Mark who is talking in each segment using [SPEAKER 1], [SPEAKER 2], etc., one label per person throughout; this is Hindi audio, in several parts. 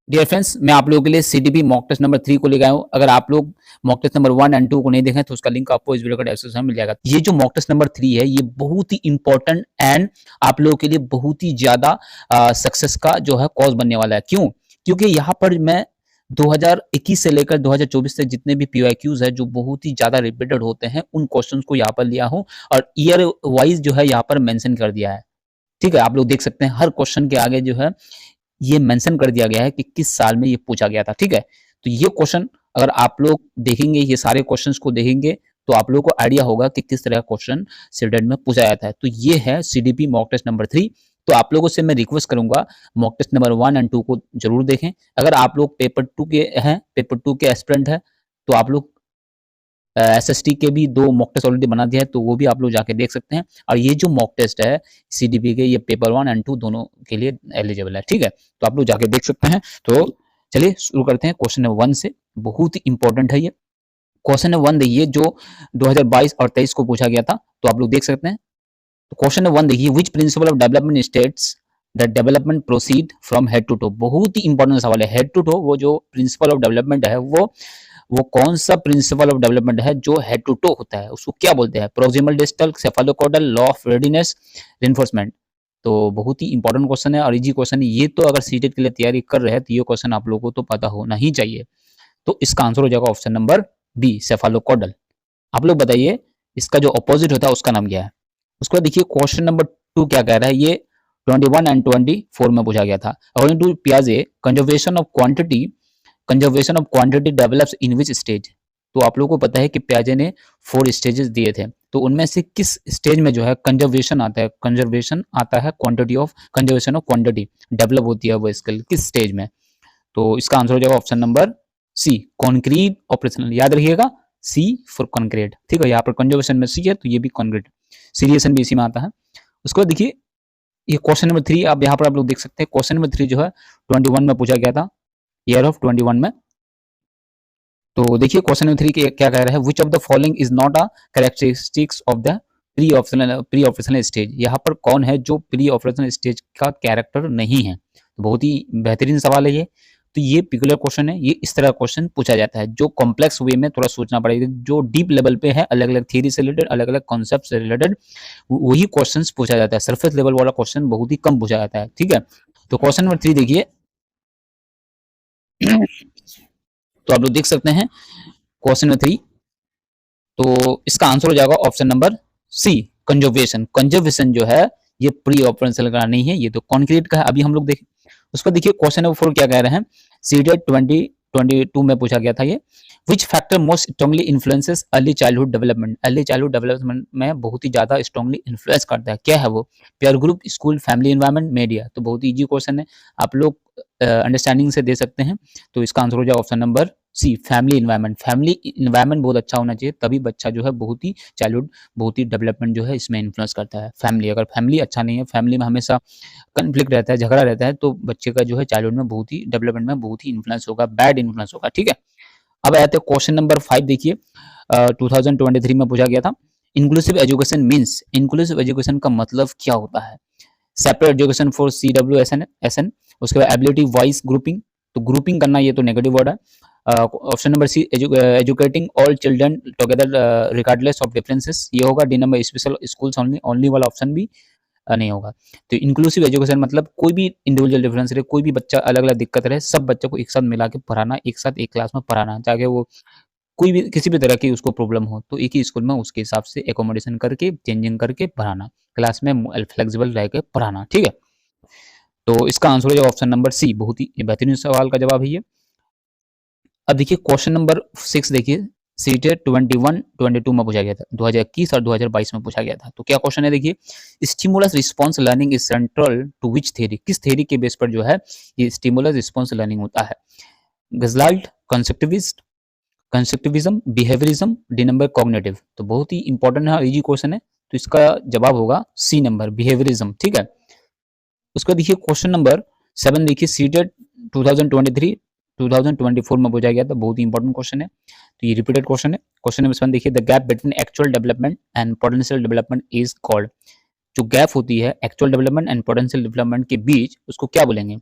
[SPEAKER 1] डियर फ्रेंड्स, मैं आप लोगों के लिए सीडीपी मॉक टेस्ट नंबर 3 को लेकर आया हूँ। अगर आप लोग मॉक टेस्ट नंबर 1 एंड 2 को नहीं देखें तो उसका लिंक आपको इस वीडियो का डिस्क्रिप्शन में मिल जाएगा। ये जो मॉक टेस्ट नंबर 3 है ये बहुत ही इंपॉर्टेंट एंड आप लोगों के लिए बहुत ही ज्यादा सक्सेस का जो है कॉज बनने वाला है। क्यों? क्योंकि यहाँ पर मैं 2021 से लेकर 2024 तक जितने भी पीवाईक्यूज है जो बहुत ही ज्यादा रिपीटेड होते हैं उन क्वेश्चंस को यहाँ पर लिया हूँ और ईयर वाइज जो है यहाँ पर मेंशन कर दिया है। ठीक है, आप लोग देख सकते हैं हर क्वेश्चन के आगे जो है ये मेंशन कर दिया गया है कि किस साल में ये पूछा गया था। ठीक है, तो ये क्वेश्चन अगर आप लोग देखेंगे, ये सारे क्वेश्चंस को देखेंगे तो आप लोगों को आइडिया होगा कि किस तरह का क्वेश्चन सीटेट में पूछा जाता है। तो ये है सीडीपी मॉक टेस्ट नंबर 3। तो आप लोगों से मैं रिक्वेस्ट करूंगा मॉक टेस्ट नंबर 1 एंड 2 को जरूर देखें। अगर आप लोग पेपर 2 के हैं, पेपर 2 के एस्पिरेंट है, तो आप लोग एसएसटी के भी 2 मॉक टेस्ट ऑलरेडी बना दिया है, तो वो भी आप लोग जाके देख सकते हैं। और ये जो मॉक टेस्ट है सीडीपी के, ये पेपर 1 एंड 2 दोनों के लिए एलिजिबल है। ठीक है, तो आप लोग जाके देख सकते हैं। तो चलिए शुरू करते हैं क्वेश्चन नंबर 1 से। बहुत ही इंपॉर्टेंट है ये क्वेश्चन नंबर 1। देखिए जो 2022 और 23 को पूछा गया था, तो आप लोग देख सकते हैं। तो क्वेश्चन नंबर 1 देखिए, which principle of development states that development proceed from head to toe. बहुत ही इंपॉर्टेंट सवाल है। हेड टू टो, वो जो प्रिंसिपल ऑफ डेवलपमेंट है वो कौन सा प्रिंसिपल ऑफ डेवलपमेंट है जो हेड टू टो होता है, उसको क्या बोलते हैं? Proximal distal, cephalocaudal, law of readiness, reinforcement. तो बहुत ही इंपॉर्टेंट क्वेश्चन है और इजी क्वेश्चन है ये। तो अगर सीटेट के लिए तैयारी कर रहे हैं तो ये क्वेश्चन आप लोगों को तो पता होना ही चाहिए। तो इसका आंसर हो जाएगा ऑप्शन नंबर बी, सेफालोकॉर्डल। आप लोग बताइए इसका जो अपोजिट होता है उसका नाम क्या है? उसके बाद देखिए क्वेश्चन नंबर 2 क्या कह रहा है। ये 21 एंड 24 में पूछा गया था। अकॉर्डिंग टू पियाजे, conservation of quantity develops in which stage. तो आप लोगों को पता है कि पियाजे ने 4 स्टेजेस दिए थे, तो उनमें से किस स्टेज में जो है कंजर्वेशन आता है? कंजर्वेशन आता है कंजर्वेशन ऑफ क्वांटिटी डेवलप होती है वो स्किल किस स्टेज में? तो इसका आंसर हो जाएगा option number C, concrete operational. याद रखिएगा, सी फॉर कॉन्क्रीट। ठीक है, यहाँ पर कंजर्वेशन में सी है तो ये भी कॉन्क्रीट, सीरियसन भी इसी में आता है। उसके बाद देखिए ये क्वेश्चन नंबर 3, आप यहाँ पर आप लोग देख सकते हैं। क्वेश्चन नंबर 3 जो है 21 में पूछा गया था, ईयर ऑफ 21 में। तो देखिए क्वेश्चन नंबर 3 क्या कह रहा है, which of the following is not a characteristics of the pre operational stage. यहाँ पर कौन है जो प्री ऑपरेशनल स्टेज का कैरेक्टर नहीं है? तो बहुत ही बेहतरीन सवाल है ये। तो ये पिकुलर क्वेश्चन है, ये इस तरह क्वेश्चन पूछा जाता है जो कॉम्प्लेक्स वे में थोड़ा सोचना पड़ेगा, जो डीप लेवल पे है, अलग अलग थियरी से रिलेटेड, अलग अलग कॉन्सेप्ट से रिलेटेड वही क्वेश्चन पूछा जाता है। सरफेस लेवल वाला क्वेश्चन बहुत ही कम पूछा जाता है। ठीक है, तो क्वेश्चन नंबर 3 देखिए तो आप लोग देख सकते हैं क्वेश्चन नंबर 3। तो इसका आंसर हो जाएगा option number C, conservation. Conservation जो है ये प्री ऑपरेशनल का नहीं है, ये तो कॉन्क्रीट का है। अभी हम लोग देखें उसको। देखिए क्वेश्चन नंबर 4 क्या कह रहे हैं, सीटेट 2022 में पूछा गया था ये, which factor most strongly influences early childhood development. Early childhood development में बहुत ही ज्यादा स्ट्रांगली इन्फ्लुएंस करता है, क्या है वो? Pair group, school, family environment, media. तो बहुत इजी क्वेश्चन है, आप लोग अंडरस्टैंडिंग से दे सकते हैं। तो इसका आंसर हो जाए option number C, family environment. Family environment बहुत अच्छा होना चाहिए, तभी बच्चा जो है बहुत ही चाइल्डहुड बहुत ही डेवलपमेंट जो है इसमें इन्फ्लुएंस करता है। फैमिली, अगर फैमिली अच्छा नहीं है, फैमिली में हमेशा कन्फ्लिक्ट रहता है, झगड़ा रहता है, तो बच्चे का जो है चाइल्डहुड में बहुत ही डेवलपमेंट में बहुत ही इन्फ्लुएंस होगा, बैड इन्फ्लुएंस होगा। ठीक है, अब आते हैं क्वेश्चन नंबर 5 देखिए 2023 में पूछा गया था, inclusive education means. Inclusive education का मतलब क्या होता है? Separate education for CWSN। उसके बाद एबिलिटी वाइज ग्रुपिंग, तो ग्रुपिंग करना ये तो नेगेटिव वर्ड है। Option number C, educating all children together regardless of differences, ये होगा। D number special schools only वाला ऑप्शन भी नहीं होगा। तो इंक्लूसिव एजुकेशन मतलब कोई भी इंडिविजुअल डिफरेंस रहे, कोई भी बच्चा अलग अलग दिक्कत रहे, सब बच्चों को एक साथ मिला के पढ़ाना, एक साथ एक क्लास में पढ़ाना, चाहे वो कोई भी किसी भी तरह की उसको प्रॉब्लम हो तो एक ही स्कूल में उसके हिसाब से एकोमोडेशन करके चेंजिंग करके पढ़ाना, क्लास में फ्लेक्सिबल रह के पढ़ाना। ठीक है, तो इसका आंसर हो जाएगा ऑप्शन नंबर सी, बहुत ही बेहतरीन सवाल का जवाब है ये। अब देखिए क्वेश्चन नंबर 6 देखिए, सीटेट 21-22 में पूछा गया था, 2021 और 2022 में पूछा गया था। तो क्या क्वेश्चन है देखिए, stimulus response learning is central to which theory. किस थ्योरी के बेस पर जो है ये स्टिमुलस रिस्पांस लर्निंग होता है? Gestalt, constructivism, behaviourism, D number cognitive. तो बहुत ही इंपॉर्टेंट है, इजी क्वेश्चन है, तो इसका जवाब होगा सी नंबर, बिहेवियरिज्म। ठीक है, उसका देखिए क्वेश्चन नंबर 7 देखिए, सीटेट 2023-2024 में पूछा गया था, बहुत ही इंपॉर्टेंट क्वेश्चन है, तो ये रिपीटेड क्वेश्चन है। क्वेश्चन नंबर 7 देखिए, the gap between actual development and potential development is called. जो गैप होती है actual development and potential development के बीच, उसको क्या बोलेंगे?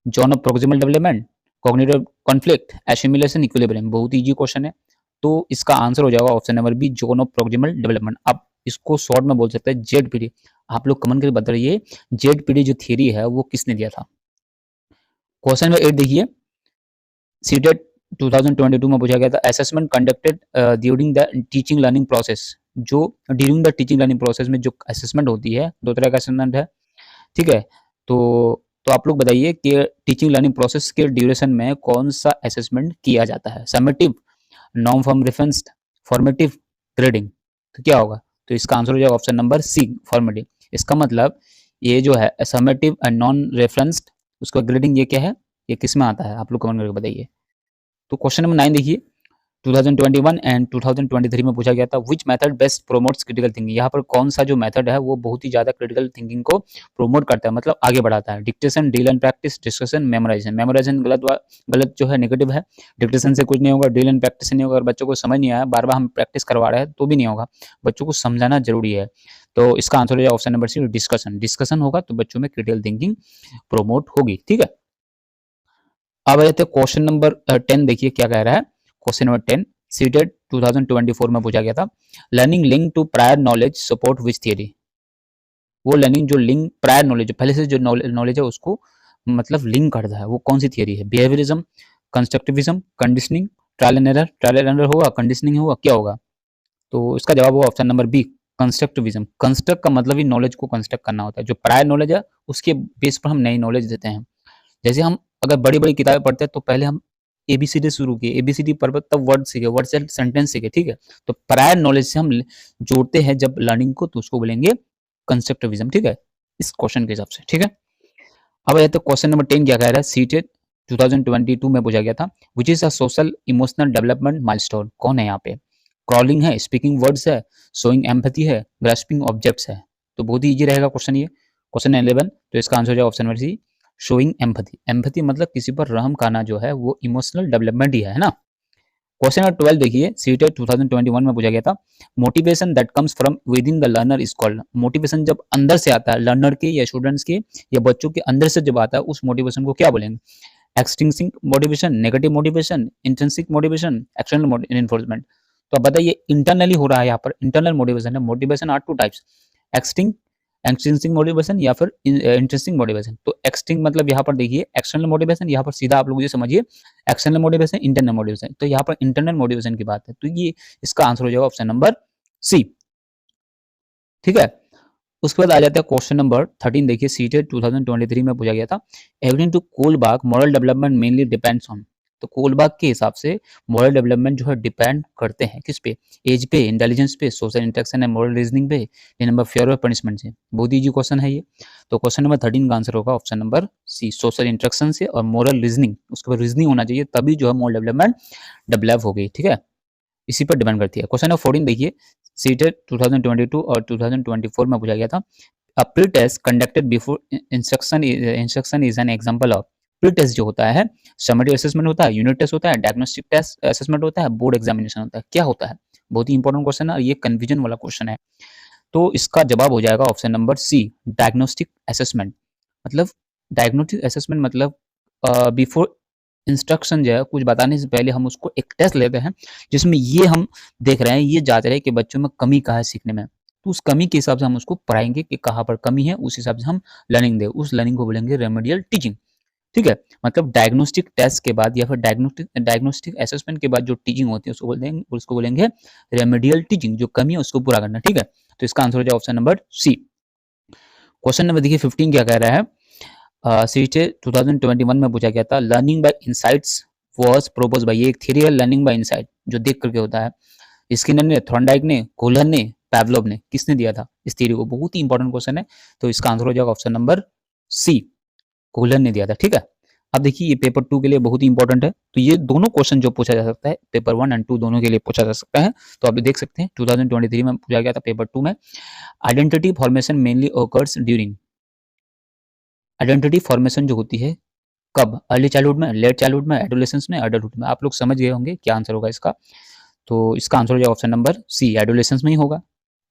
[SPEAKER 1] Zone of proximal development, cognitive conflict, assimilation, equilibrium. बहुत इजी क्वेश्चन है। तो इसका आंसर हो जाएगा option number B, zone of proximal development. आप इसको शॉर्ट में बोल सकते हैं जेडपीडी। आप लोग कमेंट करके बताइए जेडपीडी जो थ्योरी है वो किसने दिया था। क्वेश्चन नंबर 8 देखिए, सीटेट 2022 में पूछा गया था, assessment conducted during the teaching learning process. जो during the teaching learning process में जो असेसमेंट होती है, दो तरह का असेसमेंट है, ठीक है। तो आप लोग बताइए कि टीचिंग लर्निंग प्रोसेस के ड्यूरेशन में कौन सा असेसमेंट किया जाता है, summative, non farm referenced, formative, grading. तो क्या होगा, तो इसका आंसर हो जाएगा ऑप्शन नंबर सी, फॉर्मेटिव। इसका मतलब ये जो है समेटिव एंड नॉन रेफरेंस्ड, उसका ग्रेडिंग ये क्या है, ये किस में आता है, आप लोग कमेंट करके बताइए। तो क्वेश्चन नंबर 9 देखिए, 2021 एंड 2023 में पूछा गया था, which method best promotes critical thinking. यहाँ पर कौन सा जो मेथड है वो बहुत ही ज्यादा क्रिटिकल थिंकिंग को प्रोमोट करता है, मतलब आगे बढ़ाता है। Dictation, drill and practice, discussion, memorisation. Memorisation गलत जो है नेगेटिव है, डिक्टेशन से कुछ नहीं होगा, ड्रिल एंड प्रैक्टिस नहीं होगा। अगर बच्चों को समझ नहीं आया, बार बार हम प्रैक्टिस करवा रहे हैं तो भी नहीं होगा, बच्चों को समझाना जरूरी है। तो इसका आंसर हो जाएगा option number C, discussion. Discussion होगा तो बच्चों में क्रिटिकल थिंकिंग प्रोमोट होगी, ठीक है। अब आते हैं क्वेश्चन नंबर 10, देखिए क्या कह रहा है। क्वेश्चन नंबर 10 सीटेट 2024 में पूछा गया था, learning link to prior knowledge support which theory. वो लर्निंग जो लिंक प्रायर नॉलेज, पहले से जो नॉलेज है उसको मतलब लिंक करता है, वो कौन सी थियरी है। Behaviourism, constructivism, conditioning, trial and error. Trial and error होगा, कंडीशनिंग होगा, क्या होगा। तो इसका जवाब होगा option number B, constructivism. Construct का मतलब ही नॉलेज को कंस्ट्रक्ट करना होता है। जो प्रायर नॉलेज है उसके बेस पर हम नई नॉलेज देते हैं। जैसे हम अगर बड़ी-बड़ी किताबें पढ़ते हैं तो पहले हम एबीसीडी शुरू किए, एबीसीडी पढ़ तब वर्ड सीखे, वर्ड से सेंटेंस सीखे, ठीक है। तो प्रायर नॉलेज से हम जोड़ते हैं जब लर्निंग को, तो उसको बोलेंगे कंस्ट्रक्टिविज्म, ठीक है, इस क्वेश्चन के हिसाब से, ठीक है। अब आते हैं क्वेश्चन नंबर 10 क्या कह रहा है, सीटेट 2022 में पूछा गया था, which is a social emotional development milestone. कौन है यहाँ पे, क्रॉलिंग है, स्पीकिंग वर्ड्स है, शोइंग एम्पैथी है, ग्रास्पिंग ऑब्जेक्ट्स है। तो बहुत ही इजी रहेगा क्वेश्चन ये, क्वेश्चन 11। तो इसका आंसर हो जाएगा option number C, showing empathy. Empathy मतलब किसी पर रहम खाना जो है वो इमोशनल डेवलपमेंट ही है ना। क्वेश्चन नंबर 12 देखिए, सीटेट 2021 में पूछा गया था, motivation that comes from with in the learner is called. Motivation जब अंदर से आता है, लर्नर के या स्टूडेंट्स के या बच्चों के अंदर से जब आता है, उस मोटिवेशन को क्या बोलेंगे। Extrinsic motivation, negative motivation, intrinsic motivation, external enforcement. तो अब बताइए इंटरनली हो रहा है, यहाँ पर इंटरनल मोटिवेशन है। मोटिवेशन आर टू टाइप्स, एक्सटिंग एक्सट्रिंसिक मोटिवेशन या फिर इंटरेस्टिंग मोटिवेशन। तो एक्सटिंग मतलब यहाँ पर देखिए एक्सटर्नल मोटिवेशन, यहाँ पर सीधा आप लोग ये समझिए एक्सटर्नल मोटिवेशन, इंटरनल मोटिवेशन। तो यहाँ पर इंटरनल मोटिवेशन की बात है, तो ये इसका आंसर हो जाएगा ऑप्शन नंबर सी, ठीक है। उसके बाद आ जाता है क्वेश्चन नंबर 13 देखिए, सीटेट 2023 में पूछा गया था, according to Kohlberg moral development mainly depends on. तो कोलबाग के हिसाब से मॉरल डेवलपमेंट जो है डिपेंड करते हैं किस पे, एज पे, इंटेलिजेंस पे, social interaction and moral reasoning पे, ये नंबर फियर और पनिशमेंट से। बहुत ईजी क्वेश्चन है ये। तो क्वेश्चन नंबर 13 का आंसर होगा option number C, social interaction से और मॉरल रीजनिंग, उसके बाद रीजनिंग होना चाहिए, तभी जो है मॉरल डेवलपमेंट डेवलप होगी, ठीक है, इसी पर डिपेंड करती है। क्वेश्चन नंबर 14 देखिए, सीटेट 2022 और 2024 में पूछा गया था, a pre test conducted before instruction is an example of. Pre test जो होता है, समेटिव असेसमेंट होता है, यूनिट टेस्ट होता है, डायग्नोस्टिक टेस्ट असेसमेंट होता है, बोर्ड एग्जामिनेशन होता है, क्या होता है। बहुत ही इंपॉर्टेंट क्वेश्चन है और ये कंफ्यूजन वाला क्वेश्चन है। तो इसका जवाब हो जाएगा option number C, diagnostic assessment. मतलब डायग्नोस्टिक असेसमेंट मतलब बिफोर इंस्ट्रक्शन जो है कुछ बताने से पहले हम उसको एक टेस्ट लेते हैं, जिसमें ये हम देख रहे हैं, ये जांच रहे हैं कि बच्चों में कमी कहाँ है सीखने में। तो उस कमी के हिसाब से हम उसको पढ़ाएंगे कि कहाँ पर कमी है, उस हिसाब से हम लर्निंग दें, उस लर्निंग को बोलेंगे रेमेडियल टीचिंग, ठीक है। मतलब डायग्नोस्टिक टेस्ट के बाद या फिर डायग्नोस्टिक असेसमेंट के बाद जो टीचिंग होती है उसको बोलेंगे रेमेडियल टीचिंग, जो कमी है उसको पूरा करना, ठीक है। तो इसका आंसर हो जाए option number C. Question number देखिए 15 क्या कह रहा है, सीटे 2021 में पूछा गया था, learning by insights was propose by. ये एक थ्योरी है लर्निंग बाय इनसाइट, जो देख करके होता है। स्किनर ने, थॉर्नडाइक ने, कोहलर ने, पैवलोव ने, किसने दिया था इस थ्योरी को। बहुत ही इंपॉर्टेंट क्वेश्चन है, तो इसका आंसर हो जाएगा ऑप्शन नंबर सी, कोहलर ने दिया था, ठीक है। अब देखिए ये पेपर 2 के लिए बहुत ही इंपॉर्टेंट है, तो ये दोनों क्वेश्चन जो पूछा जा सकता है पेपर 1 एंड 2 दोनों के लिए पूछा जा सकता है। तो आप देख सकते हैं 2023 में पूछा गया था पेपर 2 में, identity formation mainly occurs during. Identity formation जो होती है कब, अर्ली चाइल्डहुड में, लेट चाइल्डहुड में, एडोलेसेंस में, एडल्टहुड में। आप लोग समझ गए होंगे क्या आंसर होगा इसका। तो इसका आंसर हो जाएगा ऑप्शन नंबर सी, एडोलेसेंस में ही होगा।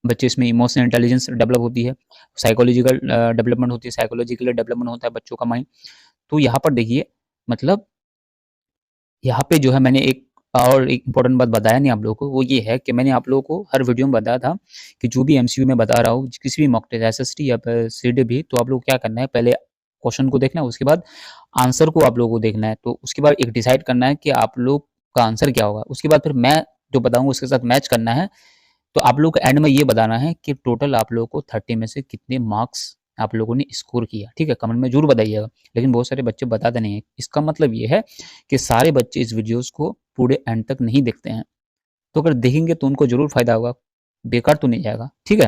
[SPEAKER 1] बच्चे इसमें इमोशनल इंटेलिजेंस डेवलप होती है, साइकोलॉजिकल डेवलपमेंट होती है, साइकोलॉजिकल डेवलपमेंट होता है बच्चों का माइंड। तो यहाँ पर देखिए, मतलब यहाँ पे जो है मैंने एक और एक इम्पोर्टेंट बात बताया नहीं आप लोगों को, वो ये है कि मैंने आप लोगों को हर वीडियो में बताया था कि जो भी एमसीक्यू में बता रहा हूँ, किसी भी मॉक टेस्ट एसएसटी या फिर सीडी भी, तो आप लोग क्या करना है, पहले क्वेश्चन को देखना है, उसके बाद आंसर को आप लोगों को देखना है, तो उसके बाद एक डिसाइड करना है कि आप लोग का आंसर क्या होगा, उसके बाद फिर मैं जो बताऊंगा उसके साथ मैच करना है। तो आप लोग को एंड में ये बताना है कि टोटल आप लोगों को 30 में से कितने मार्क्स आप लोगों ने स्कोर किया, ठीक है, कमेंट में जरूर बताइएगा। लेकिन बहुत सारे बच्चे बताते नहीं है, इसका मतलब ये है कि सारे बच्चे इस वीडियोस को पूरे एंड तक नहीं देखते हैं, तो अगर देखेंगे तो उनको जरूर फायदा होगा, बेकार तो नहीं जाएगा, ठीक है।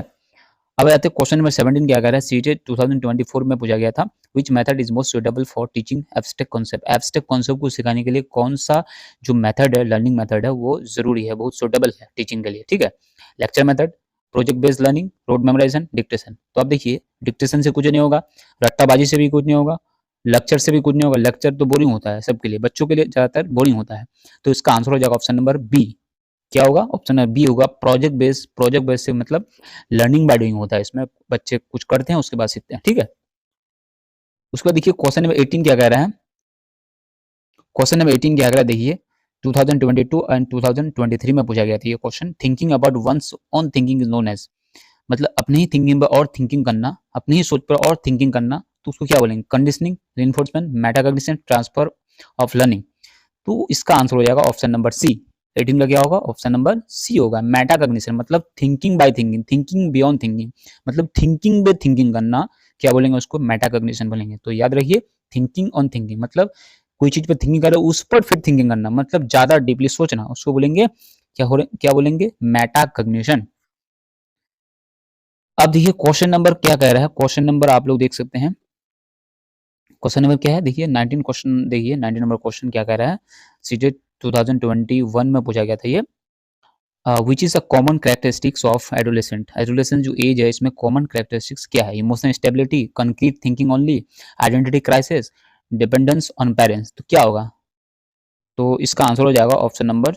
[SPEAKER 1] अब आते हैं क्वेश्चन नंबर 17 क्या कह रहा है, सीटेट 2024 में पूछा गया था, which method is most suitable for teaching abstract concept, abstract concept को सिखाने के लिए कौन सा जो मेथड है, लर्निंग मेथड है, वो जरूरी है, बहुत सुटेबल है टीचिंग के लिए, ठीक है। Lecture method, project based learning, road memorisation, dictation. तो आप देखिए, डिक्टेशन से कुछ नहीं होगा, रट्टाबाजी से भी कुछ नहीं होगा, लेक्चर से भी कुछ नहीं होगा, लेक्चर तो बोरिंग होता है सबके लिए, बच्चों के लिए ज्यादातर बोरिंग होता है, तो इसका आंसर हो जाएगा ऑप्शन नंबर बी। क्या होगा, ऑप्शन नंबर बी होगा, प्रोजेक्ट बेस्ड से मतलब लर्निंग बाय डूइंग होता है, इसमें बच्चे कुछ करते हैं उसके बाद सीखते हैं, ठीक है। उसके बाद देखिए क्वेश्चन नंबर 18 क्या कह रहा है, क्वेश्चन नंबर 18 क्या कह रहा है, देखिए 2022 एंड 2023 में पूछा गया था ये question, thinking about one's own thinking is known as, मतलब अपनी ही थिंकिंग पर और थिंकिंग करना, अपनी ही सोच पर और थिंकिंग करना, तो उसको क्या बोलेंगे, conditioning, reinforcement, metacognition, transfer of learning. तो इसका आंसर हो जाएगा ऑप्शन नंबर सी। 18 का क्या होगा, ऑप्शन नंबर सी होगा, मेटाकॉग्निशन, मतलब thinking by thinking, thinking beyond thinking, मतलब थिंकिंग पे थिंकिंग करना, क्या बोलेंगे उसको, मेटाकॉग्निशन बोलेंगे। तो याद रखिए, थिंकिंग ऑन थिंकिंग मतलब कोई चीज पे थिंकिंग कर रहे हो उस पर फिर थिंकिंग करना, मतलब ज्यादा डीपली सोचना, उसको बोलेंगे क्या बोलेंगे, मेटाकॉग्निशन। अब देखिए क्वेश्चन नंबर क्या कह रहा है, क्वेश्चन नंबर आप लोग देख सकते हैं, क्वेश्चन नंबर क्या है, देखिए 19 क्वेश्चन, देखिए 19 नंबर क्वेश्चन क्या कह रहा है, सीटेट 2021 में पूछा गया था ये, विच is a common characteristics of adolescent, adolescent जो एज है इसमें कॉमन कैरेक्टरिस्टिक्स क्या है, emotional stability, concrete thinking only, identity crisis, dependence on parents. तो क्या होगा, तो इसका आंसर हो जाएगा ऑप्शन नंबर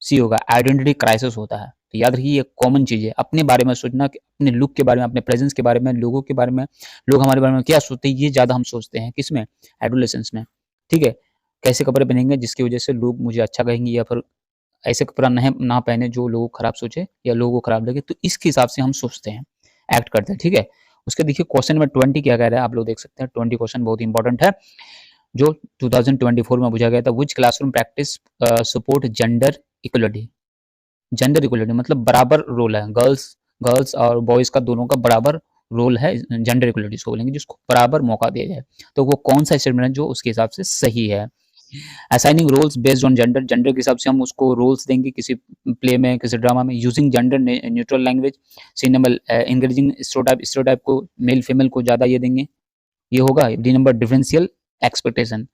[SPEAKER 1] सी होगा, आइडेंटिटी क्राइसिस होता है। तो याद रखिए ये कॉमन चीज है, अपने बारे में सोचना, अपने लुक के बारे में, अपने प्रेजेंस के बारे में, लोगों के बारे में, लोग हमारे बारे में क्या सोचते हैं, ये ज्यादा हम सोचते हैं किसमें, एडोलेसेंस में, ठीक है। कैसे कपड़े पहनेंगे जिसकी वजह से लोग मुझे अच्छा कहेंगे, या फिर ऐसे कपड़ा ना पहने जो लोगों को खराब सोचे या लोगों को खराब लगे, तो इसके हिसाब से हम सोचते हैं, एक्ट करते हैं, ठीक है। उसके देखिए क्वेश्चन नंबर 20 क्या कह रहा है, आप लोग देख सकते हैं, 20 क्वेश्चन बहुत इंपॉर्टेंट है, जो 2024 में पूछा गया था, which classroom practice support gender equality, gender equality मतलब बराबर रोल है, गर्ल्स गर्ल्स और बॉयज का दोनों का बराबर रोल है, जेंडर इक्वलिटी को बोलेंगे, जिसको बराबर मौका दिया जाए। तो वो कौन सा स्टेटमेंट है जो उसके हिसाब से सही है, assigning roles based on gender, gender के हिसाब से हम उसको रोल्स देंगे किसी प्ले में, किसी ड्रामा में, using gender neutral language, C number encouraging stereotype को, मेल फीमेल को ज्यादा ये देंगे, ये होगा। डी नंबर डिफरेंशियल एक्सपेक्टेशन,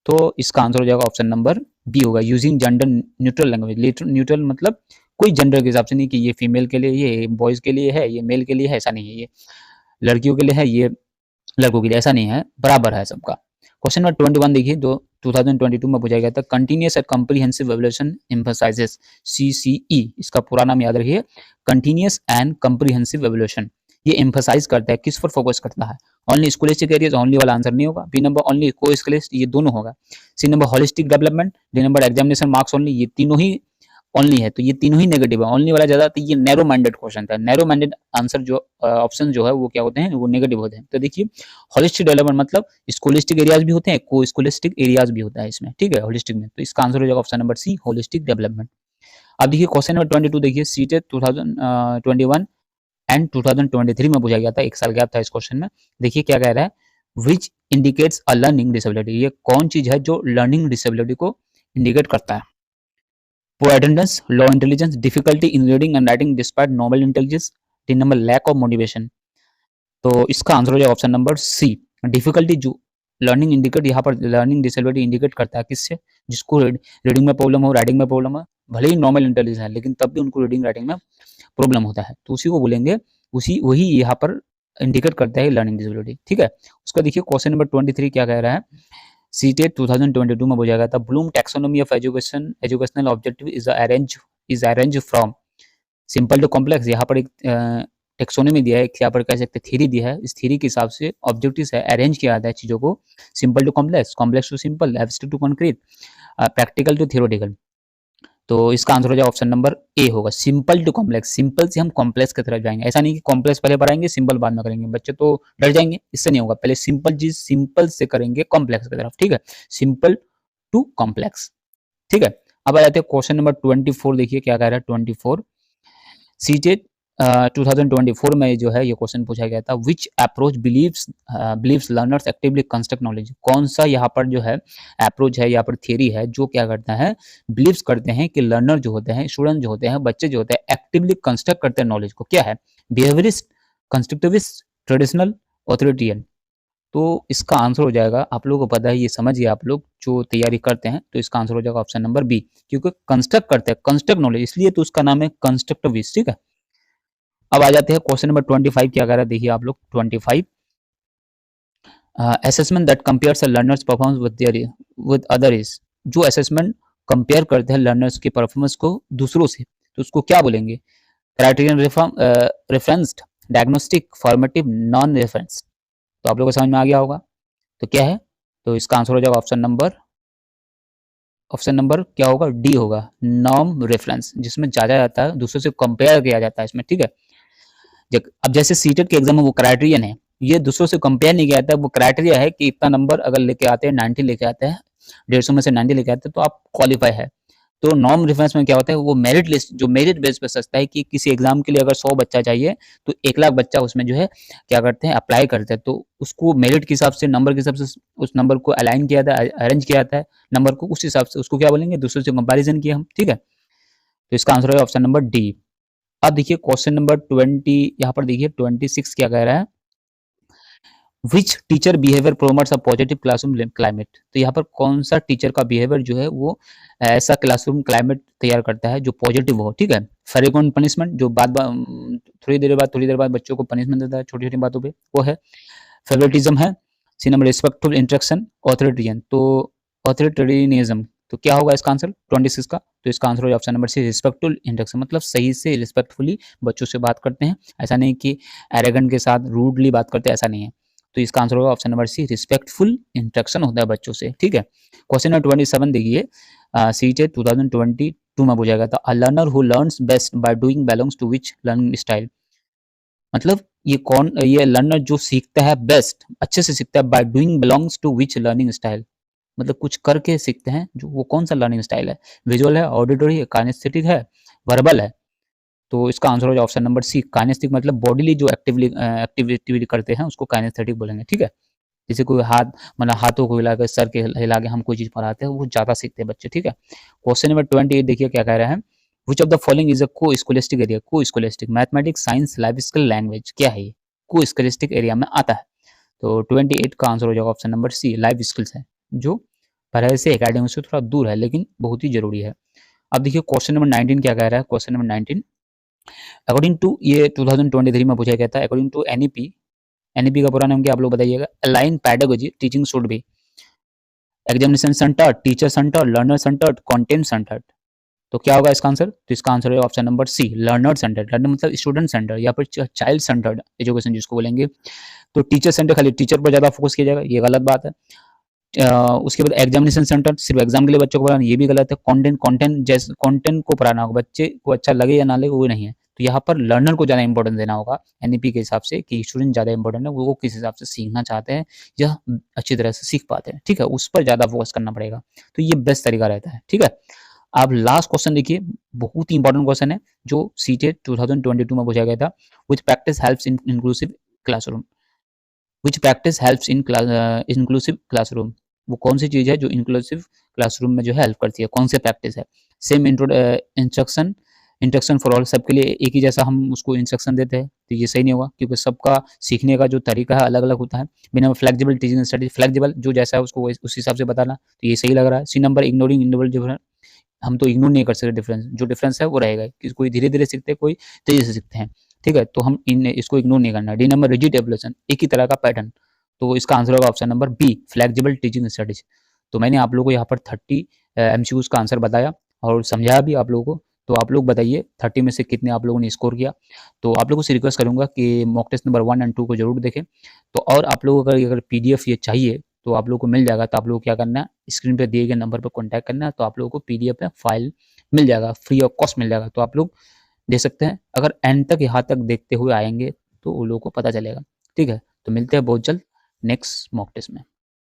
[SPEAKER 1] तो इसका आंसर हो जाएगा ऑप्शन नंबर बी होगा, using gender neutral language, neutral मतलब कोई जेंडर के हिसाब से नहीं कि ये फीमेल के लिए, ये बॉयज के लिए है, ये मेल के लिए है, ऐसा नहीं है, ये लड़कियों के लिए है, ये लड़कों के लिए, ऐसा नहीं है, बराबर है सबका। क्वेश्चन नंबर 21 देखिए, जो 2022 में पूछा गया था, continuous and comprehensive evolution emphasises, CCE, इसका पूरा नाम याद रखिए, कंटिन्यूअस एंड कॉम्प्रिहेंसिव एवल्यूशन, ये एम्फसाइज करता है, किस पर फोकस करता है, ओनली स्कॉलस्टिक एरियाज, ओनली वाला आंसर नहीं होगा, बी नंबर ओनली को स्कॉलस्ट, ये दोनों होगा, C number holistic development, D number examination marks only, ये तीनों ही ओनली है, तो ये तीनों ही नेगेटिव है, ओनली वाला ज्यादा, तो ये नैरो माइंडेड क्वेश्चन था, नैरो माइंडेड आंसर जो ऑप्शन जो है वो क्या होते हैं, वो नेगेटिव होते हैं। तो देखिए होलिस्टिक डेवलपमेंट मतलब स्कॉलस्टिक एरियाज भी होते हैं, को स्कॉलस्टिक एरियाज भी होता है इसमें, ठीक है, होलिस्टिक में, तो इसका आंसर हो जाएगा option number C, holistic development. अब देखिए क्वेश्चन नंबर 22 देखिए, सीटेट 2021 एंड 2023 में पूछा गया था, एक साल गैप था इस क्वेश्चन में। देखिए क्या कह रहा है, which indicates a learning disability, ये कौन चीज है जो लर्निंग डिसेबिलिटी को इंडिकेट करता है, poor attendance, low intelligence, difficulty in reading and writing despite normal intelligence, तीन नंबर lack of motivation। तो इसका आंसर हो जाएगा ऑप्शन नंबर सी, डिफिकल्टी, जो लर्निंग इंडिकेट यहाँ पर लर्निंग डिसेबिलिटी इंडिकेट करता है किससे, जिसको रीडिंग में प्रॉब्लम हो, राइटिंग में प्रॉब्लम हो, भले ही नॉर्मल इंटेलिजेंस है लेकिन तब भी उनको रीडिंग राइटिंग में प्रॉब्लम होता है, तो उसी को बोलेंगे, उसी वही यहाँ पर इंडिकेट करता है लर्निंग डिसेबिलिटी, ठीक है। उसका देखिए क्वेश्चन नंबर 23 क्या कह रहा है, सीटेट 2022 में पूछा गया था, Bloom taxonomy of educational objective is arrange from simple to complex, यहाँ पर एक टेक्सोनोमी दिया है, यहाँ पर कह सकते हैं थ्योरी दिया है, इस थ्योरी के हिसाब से ऑब्जेक्टिव्स है, अरेंज किया जाता है चीज़ों को, simple to complex, complex to simple, abstract to concrete, practical to theoretical. तो इसका आंसर हो जाएगा ऑप्शन नंबर ए होगा, सिंपल टू कॉम्प्लेक्स। सिंपल से हम कॉम्प्लेक्स की तरफ जाएंगे, ऐसा नहीं कि कॉम्प्लेक्स पहले पढ़ाएंगे सिंपल बाद में करेंगे, बच्चे तो डर जाएंगे, इससे नहीं होगा, पहले सिंपल चीज सिंपल से करेंगे कॉम्प्लेक्स की तरफ, ठीक है, सिंपल टू कॉम्प्लेक्स, ठीक है। अब आ जाते हैं क्वेश्चन नंबर 24, देखिए क्या कह रहा है 24, सीटेट 2024 में जो है ये क्वेश्चन पूछा गया था, which approach believes learners actively construct knowledge, कौन सा यहाँ पर जो है अप्रोच है, यहाँ पर थियरी है जो क्या करता है, बिलीव्स करते हैं कि लर्नर जो होते हैं, स्टूडेंट जो होते हैं, बच्चे जो होते हैं, एक्टिवली कंस्ट्रक्ट करते हैं नॉलेज को, क्या है, बिहेवियरिस्ट, कंस्ट्रक्टिविस्ट, ट्रेडिशनल, ऑथोरिटियन। तो इसका आंसर हो जाएगा, आप लोगों को पता है, ये समझिए आप लोग जो तैयारी करते हैं, तो इसका आंसर हो जाएगा ऑप्शन नंबर बी, क्योंकि कंस्ट्रक्ट करते हैं, कंस्ट्रक्ट नॉलेज, इसलिए तो उसका नाम है कंस्ट्रक्टिविस्ट, ठीक है। अब आ जाते हैं क्वेश्चन नंबर 25, क्या कह रहा है देखिए आप लोग 25, assessment that compares learners performance with other is, जो असेसमेंट कंपेयर करते हैं लर्नर्स के परफॉर्मेंस को दूसरों से, तो उसको क्या बोलेंगे, criterion referenced, diagnostic, formative, non reference. तो आप लोगों को समझ में आ गया होगा, तो क्या है, तो इसका आंसर हो जाएगा ऑप्शन नंबर क्या होगा, डी होगा, नॉर्म रेफरेंस, जिसमें जांचा जाता है, दूसरों से कंपेयर किया जाता है इसमें, ठीक है। अब जैसे सीटेट के एग्जाम में वो क्राइटेरियन है, ये दूसरों से कंपेयर नहीं किया जाता, वो क्राइटेरिया है कि इतना नंबर अगर लेके आते हैं, 90 लेके आते हैं, 150 में से 90 लेके आते हैं, तो आप क्वालिफाई है। तो नॉर्म रेफरेंस में क्या होता है, वो मेरिट लिस्ट, जो मेरिट बेस पे सचता है कि किसी एग्जाम के लिए अगर 100 बच्चा चाहिए, तो 1 लाख बच्चा उसमें जो है क्या करते हैं, अप्लाई करते हैं, तो उसको मेरिट के हिसाब से, नंबर के हिसाब से उस नंबर को अलाइन किया जाता है, अरेंज किया जाता है नंबर को, उस हिसाब से उसको क्या बोलेंगे, दूसरों से कंपेरिजन किया हम, ठीक है। तो इसका आंसर है ऑप्शन नंबर डी। अब देखिए क्वेश्चन नंबर 20, यहाँ पर देखिए 26 क्या कह रहा है, which teacher behaviour promotes a positive classroom climate, तो यहाँ पर कौन सा टीचर का बिहेवियर जो है वो ऐसा क्लासरूम क्लाइमेट तैयार करता है जो पॉजिटिव हो, ठीक है। फ्रीक्वेंट पनिशमेंट, जो थोड़ी देर बाद बच्चों को पनिशमेंट देता है छोटी छोटी बातों पे, वो है। फेवरेटिज्म है। C number respectful interaction, authoritarian, तो ऑथोरिटेरियनिज्म, तो क्या होगा इसका आंसर 26 का, तो इसका आंसर हो option number C, respectful interaction, मतलब सही से रिस्पेक्टफुली बच्चों से बात करते हैं, ऐसा नहीं कि एरोगेंट के साथ रूडली बात करते हैं, ऐसा नहीं है। तो इसका आंसर होगा option number C, respectful interaction होता है बच्चों से, ठीक है। क्वेश्चन नंबर 27 देखिए, सीटेट 2022 में पूछा गया था, a learner who learns best by doing belongs to which learning style, मतलब ये लर्नर जो सीखता है बेस्ट, अच्छे से सीखता है, by doing belongs to which learning style, मतलब कुछ करके सीखते हैं, जो वो कौन सा लर्निंग स्टाइल है, विजुअल है, ऑडिटरी है, काइनेस्थेटिक है, वर्बल है। तो इसका आंसर हो जाए ऑप्शन नंबर सी, काइनेस्थेटिक, मतलब बॉडीली जो एक्टिविटी करते हैं उसको काइनेस्थेटिक बोलेंगे, ठीक है। जैसे कोई मतलब हाथों को हिला के, सर के हिला के हम कोई चीज पढ़ाते हैं, वो ज्यादा सीखते हैं बच्चे, ठीक है। क्वेश्चन नंबर 28 देखिए क्या कह रहा है, which of the following is a को स्कोलेस्टिक एरिया, को scholastic, mathematics, science, life skill, language, क्या है ये, को स्कोलेस्टिक एरिया में आता है। तो 28 का आंसर हो जाएगा option number C, life skills है, जो पढ़ाई से एकेडमिक से थोड़ा दूर है लेकिन बहुत ही जरूरी है। अब देखिए क्वेश्चन नंबर 19 क्या कह रहा है, क्वेश्चन नंबर 19, अकॉर्डिंग टू, ये 2023 में पूछा गया था, अकॉर्डिंग टू एनईपी, एनईपी का पूरा नाम क्या आप लोग बताइएगा, align pedagogy teaching should be examination centred, teacher centred, learner centred, content centred, तो क्या होगा इसका आंसर, तो इसका आंसर है option number C, learner centred, learner मतलब स्टूडेंट सेंटर या फिर चाइल्ड सेंटर्ड एजुकेशन जिसको बोलेंगे। तो टीचर सेंटर खाली टीचर पर ज्यादा फोकस किया जाएगा, ये गलत बात है। उसके बाद एग्जामिनेशन सेंटर सिर्फ एग्जाम के लिए बच्चों को पढ़ाना, ये भी गलत है। कंटेंट जैसे कंटेंट को पढ़ाना होगा, बच्चे को अच्छा लगे या ना लगे वो नहीं है, तो यहाँ पर लर्नर को ज्यादा इंपॉर्टेंस देना होगा एनईपी के हिसाब से, कि स्टूडेंट ज्यादा इंपॉर्टेंट है, वो किस हिसाब से सीखना चाहते हैं या अच्छी तरह से सीख पाते हैं, ठीक है, उस पर ज्यादा फोकस करना पड़ेगा, तो ये बेस्ट तरीका रहता है, ठीक है। अब लास्ट क्वेश्चन देखिए, बहुत ही इंपॉर्टेंट क्वेश्चन है जो सीटेट 2022 में पूछा गया था, which practice helps in inclusive classroom, which practice helps in inclusive classroom, वो कौन सी चीज है जो इंक्लूसिव क्लासरूम में जो है हेल्प करती है, कौन सी प्रैक्टिस है। Same instruction, instruction for all, सबके लिए एक ही जैसा हम उसको इंस्ट्रक्शन देते हैं, तो ये सही नहीं होगा, क्योंकि सबका सीखने का जो तरीका है अलग अलग होता है। बिना फ्लेक्सिबल टीचिंग स्टडी, फ्लेक्सिबल जो जैसा है उसको उस हिसाब से बताना, तो ये सही लग रहा है। सी नंबर इग्नोरिंग इंडिविजुअल, हम तो इग्नोर नहीं कर सकते डिफरेंस, जो डिफरेंस है वो रहेगा, कि कोई धीरे धीरे सीखते हैं, कोई तेजी से सीखते हैं, ठीक है, तो हम इसको इग्नोर नहीं करना। डी नंबर रिजिड एवोल्यूशन, एक ही तरह का पैटर्न, तो इसका आंसर होगा option number B, flexible teaching studies. तो मैंने आप लोगों को यहाँ पर 30 एमसीक्यूज का आंसर बताया और समझाया भी आप लोगों को, तो आप लोग बताइए 30 में से कितने आप लोगों ने स्कोर किया। तो आप लोगों से रिक्वेस्ट करूंगा कि मॉक टेस्ट नंबर 1 एंड 2 को जरूर देखें। तो और आप लोगों को अगर PDF ये चाहिए तो आप लोगों को मिल जाएगा। तो आप लोगों को क्या करना है, स्क्रीन पे दिए गए नंबर पर कॉन्टैक्ट करना है, तो आप लोगों को PDF में फाइल मिल जाएगा, फ्री ऑफ कॉस्ट मिल जाएगा। तो आप लोग देख सकते हैं, अगर एंड तक यहाँ तक देखते हुए आएंगे तो उन लोगों को पता चलेगा। ठीक है, तो मिलते हैं बहुत जल्द नेक्स्ट मॉक टेस्ट में।